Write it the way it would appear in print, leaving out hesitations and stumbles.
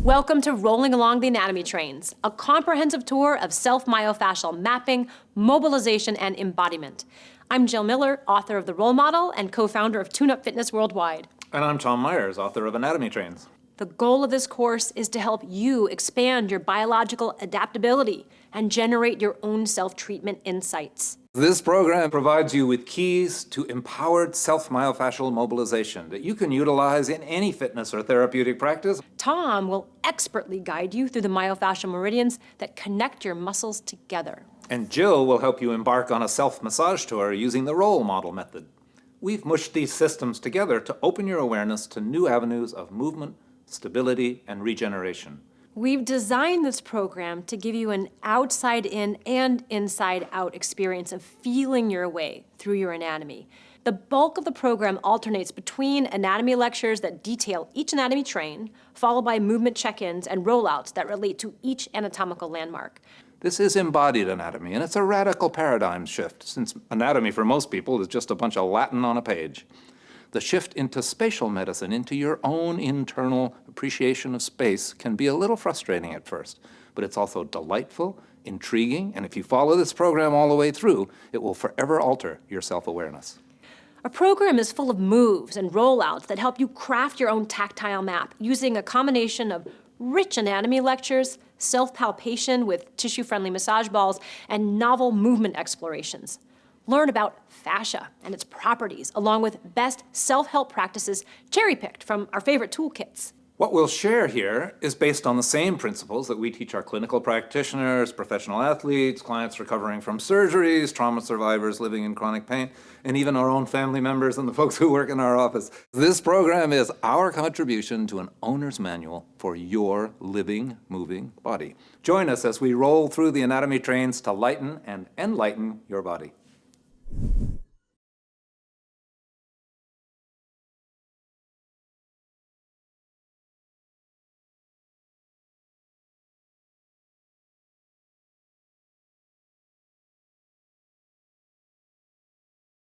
Welcome to Rolling Along the Anatomy Trains, a comprehensive tour of self-myofascial mapping, mobilization, and embodiment. I'm Jill Miller, author of The Role Model and co-founder of Tune Up Fitness Worldwide. And I'm Tom Myers, author of Anatomy Trains. The goal of this course is to help you expand your biological adaptability and generate your own self-treatment insights. This program provides you with keys to empowered self-myofascial mobilization that you can utilize in any fitness or therapeutic practice. Tom will expertly guide you through the myofascial meridians that connect your muscles together. And Jill will help you embark on a self-massage tour using the role model method. We've mushed these systems together to open your awareness to new avenues of movement, stability, and regeneration. We've designed this program to give you an outside-in and inside-out experience of feeling your way through your anatomy. The bulk of the program alternates between anatomy lectures that detail each anatomy train, followed by movement check-ins and rollouts that relate to each anatomical landmark. This is embodied anatomy, and it's a radical paradigm shift, since anatomy for most people is just a bunch of Latin on a page. The shift into spatial medicine, into your own internal appreciation of space, can be a little frustrating at first, but it's also delightful, intriguing, and if you follow this program all the way through, it will forever alter your self-awareness. Our program is full of moves and rollouts that help you craft your own tactile map using a combination of rich anatomy lectures, self-palpation with tissue-friendly massage balls, and novel movement explorations. Learn about fascia and its properties, along with best self-help practices cherry-picked from our favorite toolkits. What we'll share here is based on the same principles that we teach our clinical practitioners, professional athletes, clients recovering from surgeries, trauma survivors living in chronic pain, and even our own family members and the folks who work in our office. This program is our contribution to an owner's manual for your living, moving body. Join us as we roll through the anatomy trains to lighten and enlighten your body.